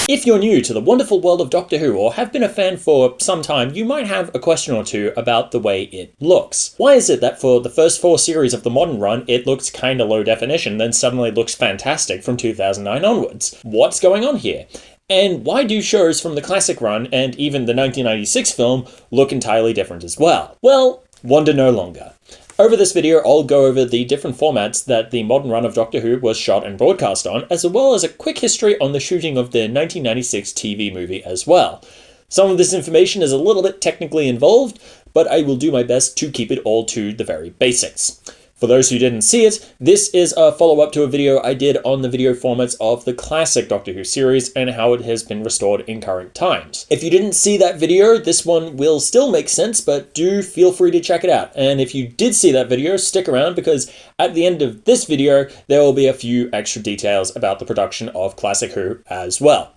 If you're new to the wonderful world of Doctor Who or have been a fan for some time, you might have a question or two about the way it looks. Why is it that for the first 4 series of the modern run, it looks kinda low definition, then suddenly looks fantastic from 2009 onwards? What's going on here? And why do shows from the classic run and even the 1996 film look entirely different as well? Well, wonder no longer. Over this video, I'll go over the different formats that the modern run of Doctor Who was shot and broadcast on, as well as a quick history on the shooting of the 1996 TV movie as well. Some of this information is a little bit technically involved, but I will do my best to keep it all to the very basics. For those who didn't see it, this is a follow-up to a video I did on the video formats of the classic Doctor Who series and how it has been restored in current times. If you didn't see that video, this one will still make sense, but do feel free to check it out. And if you did see that video, stick around because at the end of this video, there will be a few extra details about the production of Classic Who as well.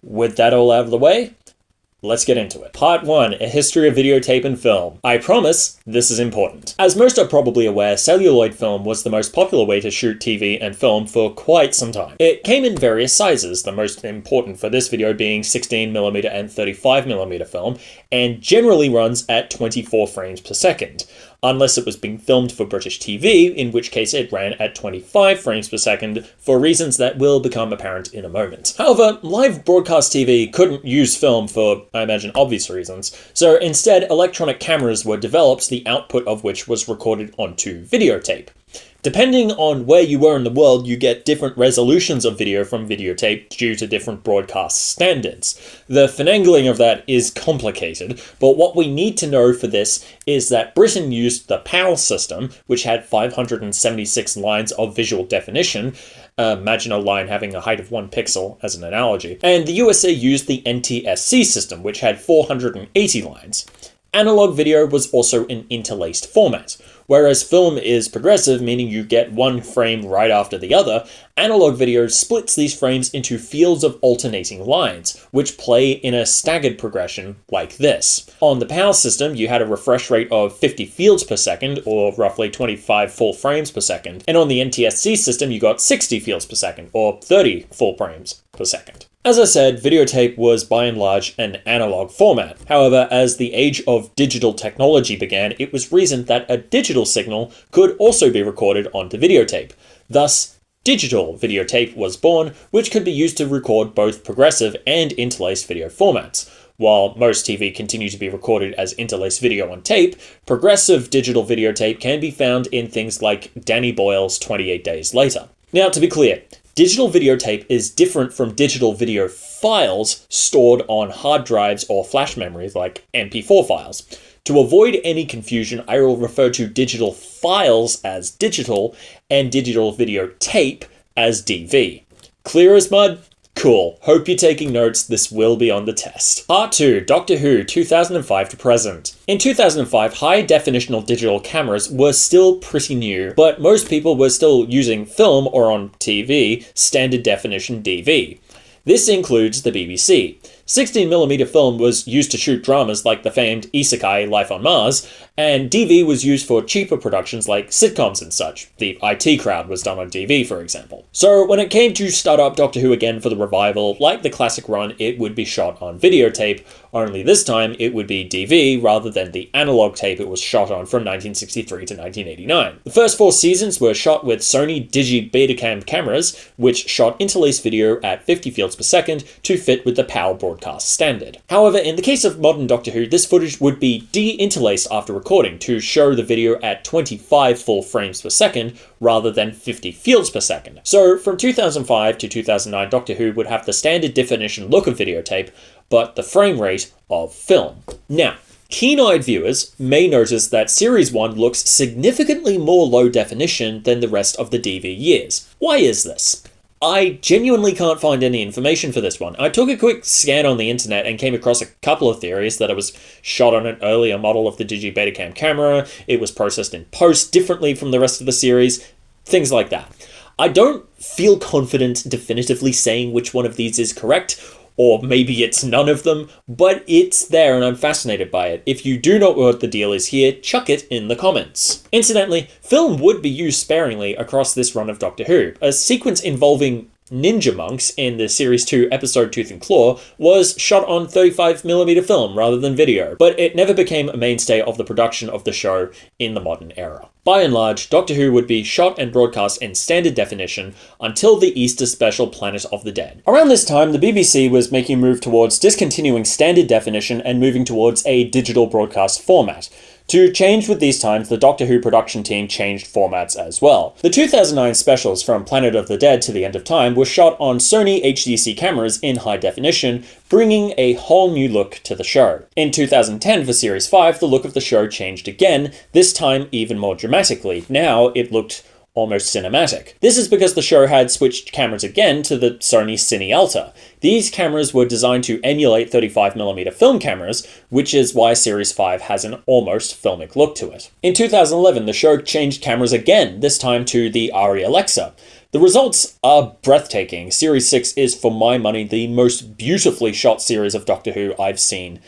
With that all out of the way, let's get into it. Part 1, a history of videotape and film. I promise, this is important. As most are probably aware, celluloid film was the most popular way to shoot TV and film for quite some time. It came in various sizes, the most important for this video being 16mm and 35mm film, and generally runs at 24 frames per second. Unless it was being filmed for British TV, in which case it ran at 25 frames per second for reasons that will become apparent in a moment. However, live broadcast TV couldn't use film for, I imagine, obvious reasons, so instead electronic cameras were developed, the output of which was recorded onto videotape. Depending on where you were in the world, you get different resolutions of video from videotape due to different broadcast standards. The finagling of that is complicated, but what we need to know for this is that Britain used the PAL system, which had 576 lines of visual definition. Imagine a line having a height of 1 pixel as an analogy. And the USA used the NTSC system, which had 480 lines. Analog video was also an interlaced format. Whereas film is progressive, meaning you get one frame right after the other, analog video splits these frames into fields of alternating lines, which play in a staggered progression like this. On the PAL system, you had a refresh rate of 50 fields per second, or roughly 25 full frames per second, and on the NTSC system you got 60 fields per second, or 30 full frames per second. As I said, videotape was by and large an analog format. However, as the age of digital technology began, it was reasoned that a digital signal could also be recorded onto videotape. Thus, digital videotape was born, which could be used to record both progressive and interlaced video formats. While most TV continue to be recorded as interlaced video on tape, progressive digital videotape can be found in things like Danny Boyle's 28 Days Later. Now, to be clear, digital videotape is different from digital video files stored on hard drives or flash memories like MP4 files. To avoid any confusion, I will refer to digital files as digital and digital videotape as DV. Clear as mud? Cool. Hope you're taking notes, this will be on the test. Part 2, Doctor Who, 2005 to present. In 2005, high-definitional digital cameras were still pretty new, but most people were still using film or on TV, standard definition DV. This includes the BBC. 16mm film was used to shoot dramas like the famed Isekai Life on Mars, and DV was used for cheaper productions like sitcoms and such. The IT Crowd was done on DV, for example. So when it came to start up Doctor Who again for the revival, like the classic run, it would be shot on videotape, only this time it would be DV rather than the analog tape it was shot on from 1963 to 1989. The first 4 seasons were shot with Sony Digi Betacam cameras, which shot interlaced video at 50 fields per second to fit with the PAL broadcast standard. However, in the case of modern Doctor Who, this footage would be de-interlaced after recording to show the video at 25 full frames per second rather than 50 fields per second. So from 2005 to 2009, Doctor Who would have the standard definition look of videotape, but the frame rate of film. Now, keen-eyed viewers may notice that Series 1 looks significantly more low definition than the rest of the DV years. Why is this? I genuinely can't find any information for this one. I took a quick scan on the internet and came across a couple of theories that it was shot on an earlier model of the Digi Betacam camera, it was processed in post differently from the rest of the series, things like that. I don't feel confident definitively saying which one of these is correct, or maybe it's none of them, but it's there and I'm fascinated by it. If you do know what the deal is here, chuck it in the comments. Incidentally, film would be used sparingly across this run of Doctor Who. A sequence involving ninja monks in the Series 2 episode Tooth and Claw was shot on 35mm film rather than video, but it never became a mainstay of the production of the show in the modern era. By and large, Doctor Who would be shot and broadcast in standard definition until the Easter special Planet of the Dead. Around this time, the BBC was making a move towards discontinuing standard definition and moving towards a digital broadcast format. To change with these times, the Doctor Who production team changed formats as well. The 2009 specials from Planet of the Dead to the End of Time were shot on Sony HDC cameras in high definition, bringing a whole new look to the show. In 2010 for Series 5, the look of the show changed again, this time even more dramatically. Now it looked almost cinematic. This is because the show had switched cameras again to the Sony Cine Alta. These cameras were designed to emulate 35mm film cameras, which is why Series 5 has an almost filmic look to it. In 2011, the show changed cameras again, this time to the ARRI Alexa. The results are breathtaking. Series 6 is, for my money, the most beautifully shot series of Doctor Who I've seen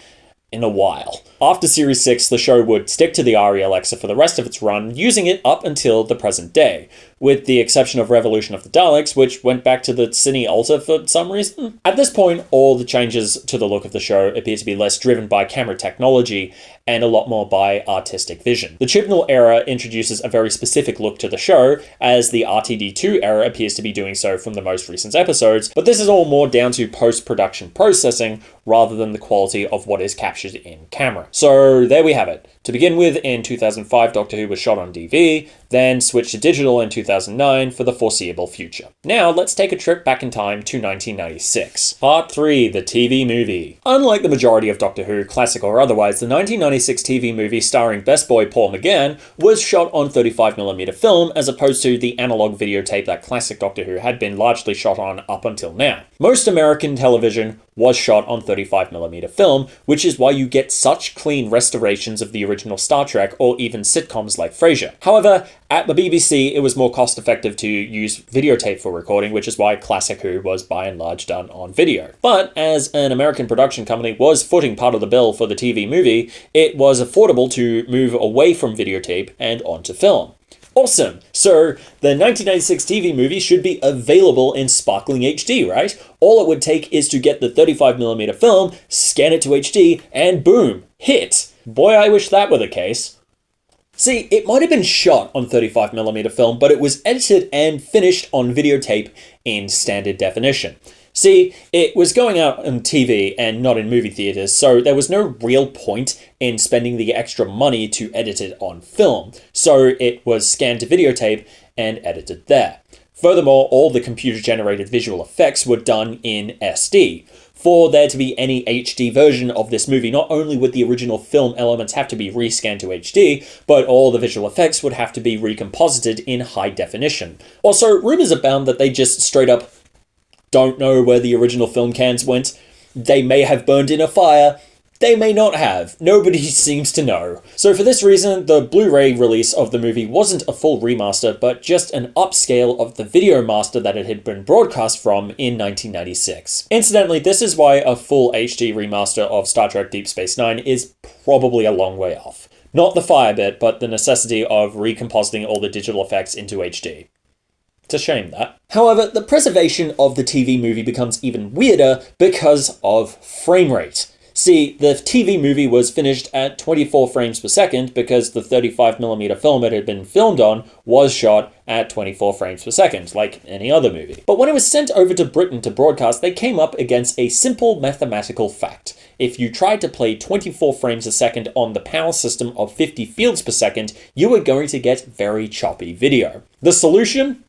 in a while. After Series 6, the show would stick to the ARRI Alexa for the rest of its run, using it up until the present day, with the exception of Revolution of the Daleks, which went back to the Cine Alta for some reason. At this point, all the changes to the look of the show appear to be less driven by camera technology and a lot more by artistic vision. The Chibnall era introduces a very specific look to the show, as the RTD2 era appears to be doing so from the most recent episodes, but this is all more down to post-production processing rather than the quality of what is captured in camera. So there we have it. To begin with, in 2005, Doctor Who was shot on DV, then switched to digital in 2009 for the foreseeable future. Now, let's take a trip back in time to 1996. Part 3, the TV movie. Unlike the majority of Doctor Who, classic or otherwise, the 1996 TV movie starring best boy Paul McGann was shot on 35mm film, as opposed to the analog videotape that classic Doctor Who had been largely shot on up until now. Most American television was shot on 35mm film, which is why you get such clean restorations of the original Star Trek or even sitcoms like Frasier. However, at the BBC, it was more cost-effective to use videotape for recording, which is why Classic Who was by and large done on video. But as an American production company was footing part of the bill for the TV movie, it was affordable to move away from videotape and onto film. Awesome! So, the 1996 TV movie should be available in sparkling HD, right? All it would take is to get the 35mm film, scan it to HD, and boom! Hit! Boy, I wish that were the case. See, it might have been shot on 35mm film, but it was edited and finished on videotape in standard definition. See, it was going out on TV and not in movie theaters, so there was no real point in spending the extra money to edit it on film, so it was scanned to videotape and edited there. Furthermore, all the computer-generated visual effects were done in SD. For there to be any HD version of this movie, not only would the original film elements have to be rescanned to HD, but all the visual effects would have to be recomposited in high definition. Also, rumors abound that they just straight up don't know where the original film cans went. They may have burned in a fire. They may not have. Nobody seems to know. So for this reason, the Blu-ray release of the movie wasn't a full remaster, but just an upscale of the video master that it had been broadcast from in 1996. Incidentally, this is why a full HD remaster of Star Trek Deep Space Nine is probably a long way off. Not the fire bit, but the necessity of recompositing all the digital effects into HD. It's a shame, that. However, the preservation of the TV movie becomes even weirder because of frame rate. See, the TV movie was finished at 24 frames per second because the 35mm film it had been filmed on was shot at 24 frames per second, like any other movie. But when it was sent over to Britain to broadcast, they came up against a simple mathematical fact. If you tried to play 24 frames a second on the PAL system of 50 fields per second, you were going to get very choppy video. The solution?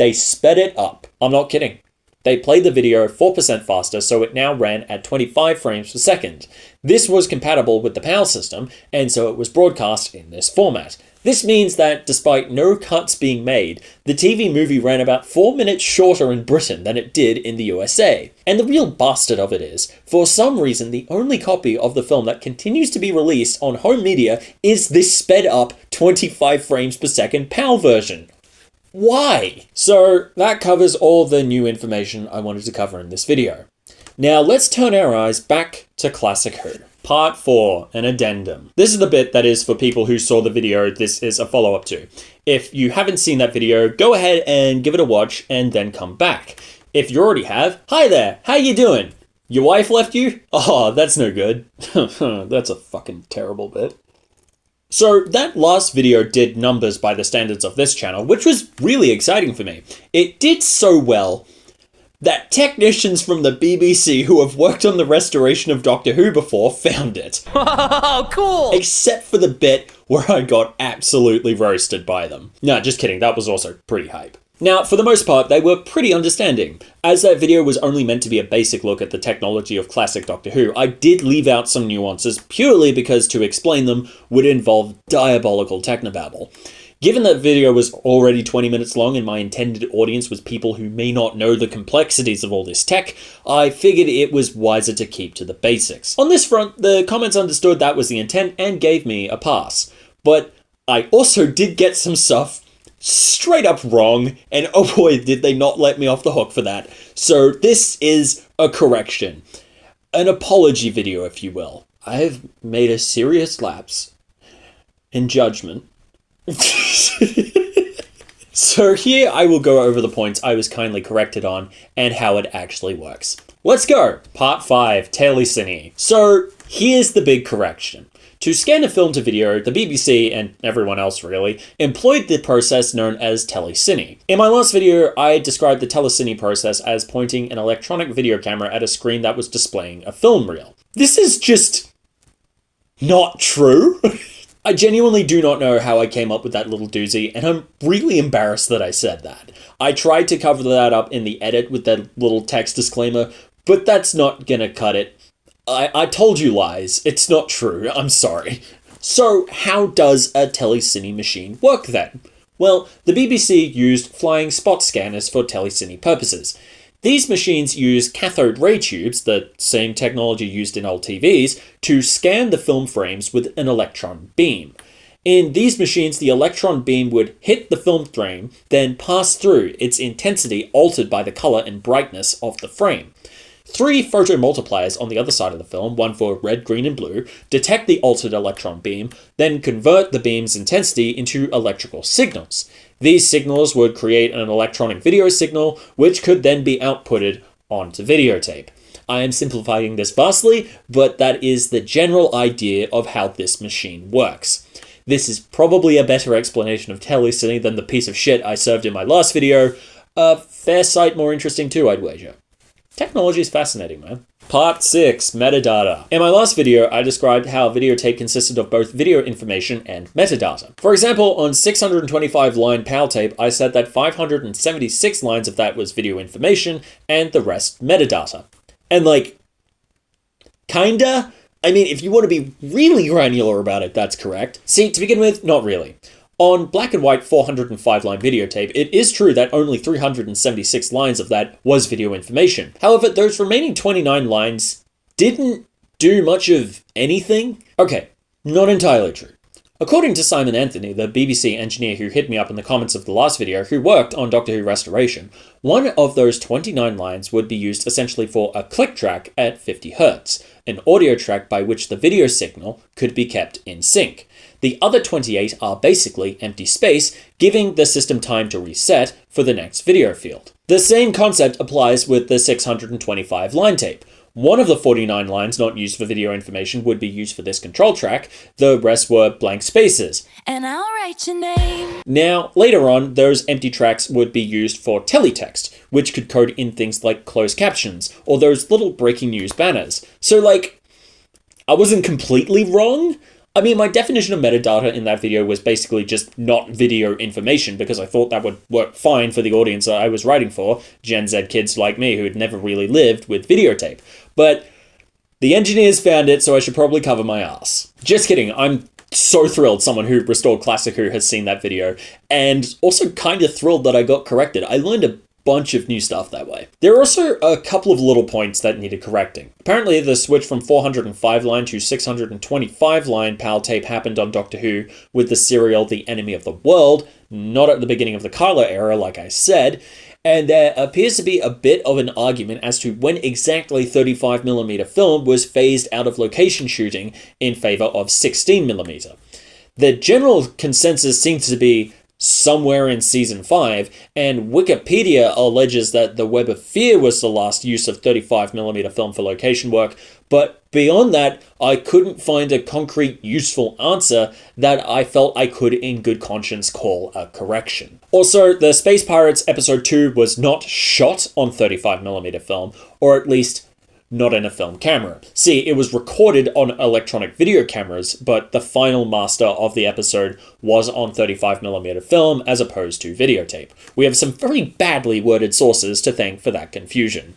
They sped it up. I'm not kidding. They played the video 4% faster, so it now ran at 25 frames per second. This was compatible with the PAL system, and so it was broadcast in this format. This means that, despite no cuts being made, the TV movie ran about 4 minutes shorter in Britain than it did in the USA. And the real bastard of it is, for some reason, the only copy of the film that continues to be released on home media is this sped up 25 frames per second PAL version. Why? So that covers all the new information I wanted to cover in this video. Now let's turn our eyes back to Classic Who. Part 4, an addendum. This is the bit that is for people who saw the video this is a follow-up to. If you haven't seen that video, go ahead and give it a watch and then come back. If you already have, hi there, how you doing? Your wife left you? Oh, that's no good. That's a fucking terrible bit. So that last video did numbers by the standards of this channel, which was really exciting for me. It did so well that technicians from the BBC who have worked on the restoration of Doctor Who before found it. Oh, cool! Except for the bit where I got absolutely roasted by them. No, just kidding, that was also pretty hype. Now, for the most part, they were pretty understanding. As that video was only meant to be a basic look at the technology of classic Doctor Who, I did leave out some nuances purely because to explain them would involve diabolical technobabble. Given that video was already 20 minutes long and my intended audience was people who may not know the complexities of all this tech, I figured it was wiser to keep to the basics. On this front, the comments understood that was the intent and gave me a pass. But I also did get some stuff straight up wrong, and oh boy did they not let me off the hook for that. So this is a correction. An apology video, if you will. I have made a serious lapse in judgment. So here I will go over the points I was kindly corrected on and how it actually works. Let's go! Part 5, Telecine. So here's the big correction. To scan a film to video, the BBC, and everyone else really, employed the process known as Telecine. In my last video, I described the Telecine process as pointing an electronic video camera at a screen that was displaying a film reel. This is just not true. I genuinely do not know how I came up with that little doozy, and I'm really embarrassed that I said that. I tried to cover that up in the edit with that little text disclaimer, but that's not gonna cut it. I told you lies. It's not true. I'm sorry. So how does a Telecine machine work then? Well, the BBC used flying spot scanners for Telecine purposes. These machines use cathode ray tubes, the same technology used in old TVs, to scan the film frames with an electron beam. In these machines, the electron beam would hit the film frame, then pass through, its intensity altered by the color and brightness of the frame. 3 photomultipliers on the other side of the film, one for red, green, and blue, detect the altered electron beam, then convert the beam's intensity into electrical signals. These signals would create an electronic video signal, which could then be outputted onto videotape. I am simplifying this vastly, but that is the general idea of how this machine works. This is probably a better explanation of Telecine than the piece of shit I served in my last video. A fair sight more interesting too, I'd wager. Technology is fascinating, man. Part 6, Metadata. In my last video, I described how videotape consisted of both video information and metadata. For example, on 625 line PAL tape, I said that 576 lines of that was video information and the rest metadata. And like, kinda? I mean, if you want to be really granular about it, that's correct. See, to begin with, not really. On black and white 405 line videotape, it is true that only 376 lines of that was video information. However, those remaining 29 lines didn't do much of anything. Okay, not entirely true. According to Simon Anthony, the BBC engineer who hit me up in the comments of the last video, who worked on Doctor Who restoration, one of those 29 lines would be used essentially for a click track at 50 Hz, an audio track by which the video signal could be kept in sync. The other 28 are basically empty space, giving the system time to reset for the next video field. The same concept applies with the 625 line tape. One of the 49 lines not used for video information would be used for this control track, the rest were blank spaces. And I'll write your name. Now, later on, those empty tracks would be used for teletext, which could code in things like closed captions, or those little breaking news banners. So like, I wasn't completely wrong. I mean, my definition of metadata in that video was basically just not video information because I thought that would work fine for the audience I was writing for, Gen Z kids like me who had never really lived with videotape. But the engineers found it, so I should probably cover my ass. Just kidding, I'm so thrilled someone who restored Classic Who has seen that video, and also kind of thrilled that I got corrected. I learned a bunch of new stuff that way. There are also a couple of little points that needed correcting. Apparently the switch from 405 line to 625 line PAL tape happened on Doctor Who with the serial The Enemy of the World, not at the beginning of the Kylo era like I said, and there appears to be a bit of an argument as to when exactly 35mm film was phased out of location shooting in favor of 16mm. The general consensus seems to be somewhere in season 5, and Wikipedia alleges that the Web of Fear was the last use of 35mm film for location work, but beyond that, I couldn't find a concrete, useful answer that I felt I could in good conscience call a correction. Also, the Space Pirates Episode 2 was not shot on 35mm film, or at least not in a film camera. See, it was recorded on electronic video cameras, but the final master of the episode was on 35mm film as opposed to videotape. We have some very badly worded sources to thank for that confusion.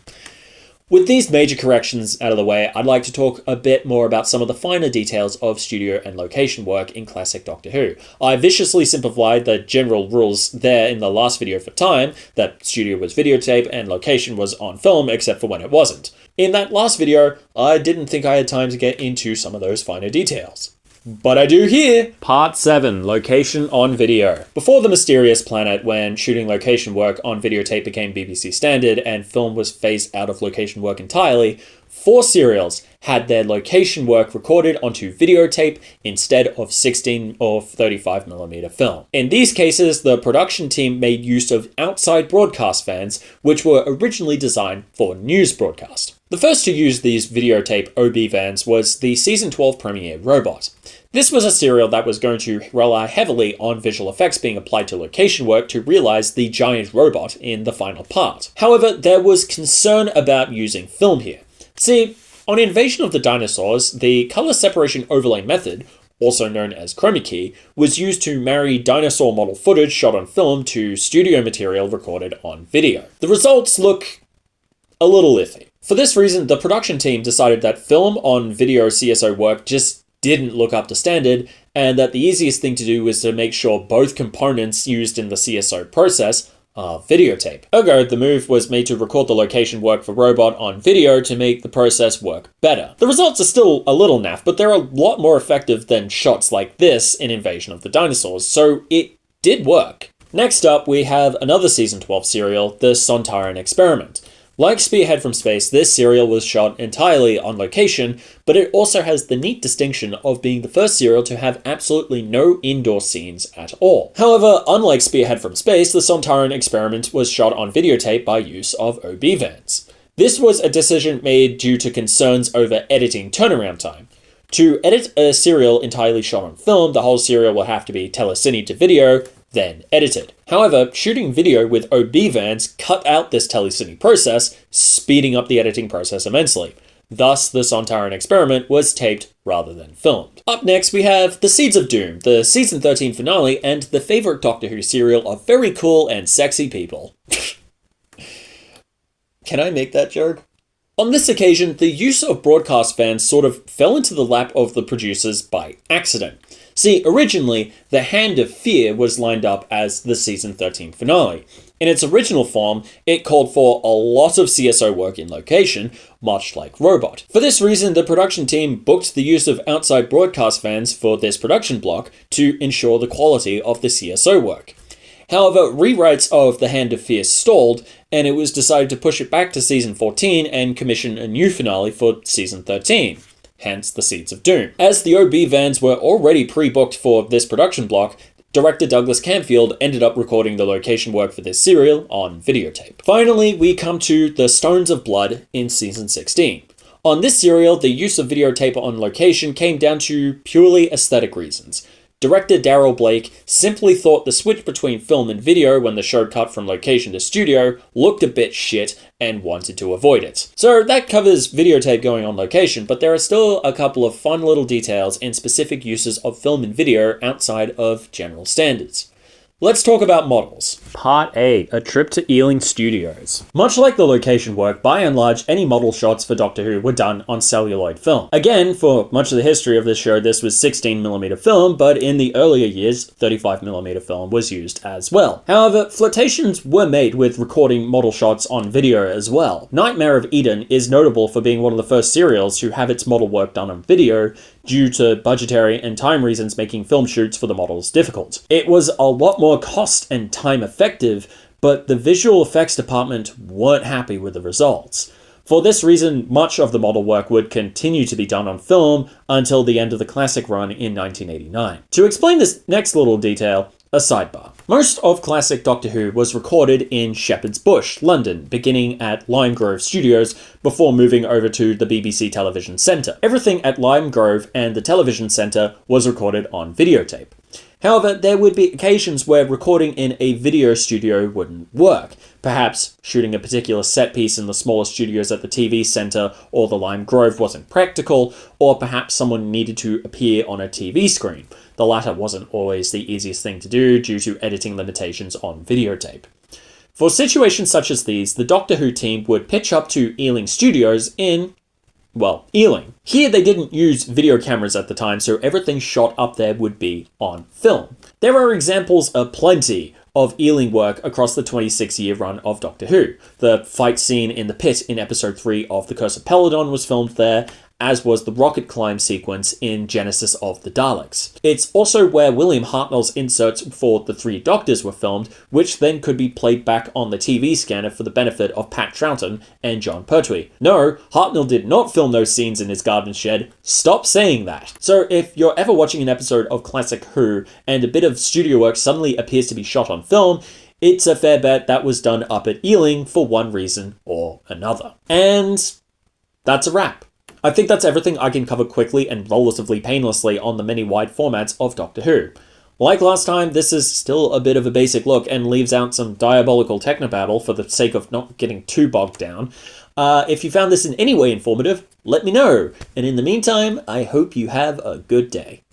With these major corrections out of the way, I'd like to talk a bit more about some of the finer details of studio and location work in classic Doctor Who. I viciously simplified the general rules there in the last video for time, that studio was videotape and location was on film except for when it wasn't. In that last video, I didn't think I had time to get into some of those finer details. But I do here! Part 7, Location on Video. Before the Mysterious Planet, when shooting location work on videotape became BBC standard and film was phased out of location work entirely, 4 serials had their location work recorded onto videotape instead of 16 or 35mm film. In these cases, the production team made use of outside broadcast vans, which were originally designed for news broadcast. The first to use these videotape OB vans was the season 12 premiere Robot. This was a serial that was going to rely heavily on visual effects being applied to location work to realize the giant robot in the final part. However, there was concern about using film here. See, on Invasion of the Dinosaurs, the color separation overlay method, also known as chroma key, was used to marry dinosaur model footage shot on film to studio material recorded on video. The results look a little iffy. For this reason, the production team decided that film on video CSO work just didn't look up to standard, and that the easiest thing to do was to make sure both components used in the CSO process are videotape. Ergo, the move was made to record the location work for Robot on video to make the process work better. The results are still a little naff, but they're a lot more effective than shots like this in Invasion of the Dinosaurs, so it did work. Next up, we have another season 12 serial, The Sontaran Experiment. Like Spearhead from Space, this serial was shot entirely on location, but it also has the neat distinction of being the first serial to have absolutely no indoor scenes at all. However, unlike Spearhead from Space, the Sontaran Experiment was shot on videotape by use of OB vans. This was a decision made due to concerns over editing turnaround time. To edit a serial entirely shot on film, the whole serial will have to be telecine to video, then edited. However, shooting video with OB vans cut out this telecine process, speeding up the editing process immensely. Thus, the Sontaran Experiment was taped rather than filmed. Up next, we have The Seeds of Doom, the season 13 finale, and the favorite Doctor Who serial of very cool and sexy people. Can I make that joke? On this occasion, the use of broadcast vans sort of fell into the lap of the producers by accident. See, originally, The Hand of Fear was lined up as the season 13 finale. In its original form, it called for a lot of CSO work in location, much like Robot. For this reason, the production team booked the use of outside broadcast vans for this production block to ensure the quality of the CSO work. However, rewrites of The Hand of Fear stalled, and it was decided to push it back to season 14 and commission a new finale for season 13. Hence the Seeds of Doom. As the OB vans were already pre-booked for this production block, director Douglas Camfield ended up recording the location work for this serial on videotape. Finally, we come to The Stones of Blood in season 16. On this serial, the use of videotape on location came down to purely aesthetic reasons. Director Darryl Blake simply thought the switch between film and video when the show cut from location to studio looked a bit shit and wanted to avoid it. So that covers videotape going on location, but there are still a couple of fun little details in specific uses of film and video outside of general standards. Let's talk about models. Part A, a trip to Ealing Studios. Much like the location work, by and large, any model shots for Doctor Who were done on celluloid film. Again, for much of the history of this show, this was 16mm film, but in the earlier years, 35mm film was used as well. However, flirtations were made with recording model shots on video as well. Nightmare of Eden is notable for being one of the first serials to have its model work done on video, due to budgetary and time reasons making film shoots for the models difficult. It was a lot more cost and time effective, but the visual effects department weren't happy with the results. For this reason, much of the model work would continue to be done on film until the end of the classic run in 1989. To explain this next little detail, a sidebar. Most of classic Doctor Who was recorded in Shepherd's Bush, London, beginning at Lime Grove Studios before moving over to the BBC Television Centre. Everything at Lime Grove and the Television Centre was recorded on videotape. However, there would be occasions where recording in a video studio wouldn't work. Perhaps shooting a particular set piece in the smaller studios at the TV centre or the Lime Grove wasn't practical, or perhaps someone needed to appear on a TV screen. The latter wasn't always the easiest thing to do due to editing limitations on videotape. For situations such as these, the Doctor Who team would pitch up to Ealing Studios in, well, Ealing. Here they didn't use video cameras at the time, so everything shot up there would be on film. There are examples aplenty of Ealing work across the 26-year run of Doctor Who. The fight scene in the pit in episode 3 of The Curse of Peladon was filmed there, as was the rocket climb sequence in Genesis of the Daleks. It's also where William Hartnell's inserts for the Three Doctors were filmed, which then could be played back on the TV scanner for the benefit of Pat Troughton and John Pertwee. No, Hartnell did not film those scenes in his garden shed. Stop saying that. So if you're ever watching an episode of Classic Who and a bit of studio work suddenly appears to be shot on film, it's a fair bet that was done up at Ealing for one reason or another. And that's a wrap. I think that's everything I can cover quickly and relatively painlessly on the many wide formats of Doctor Who. Like last time, this is still a bit of a basic look and leaves out some diabolical technobabble for the sake of not getting too bogged down. If you found this in any way informative, let me know. And in the meantime, I hope you have a good day.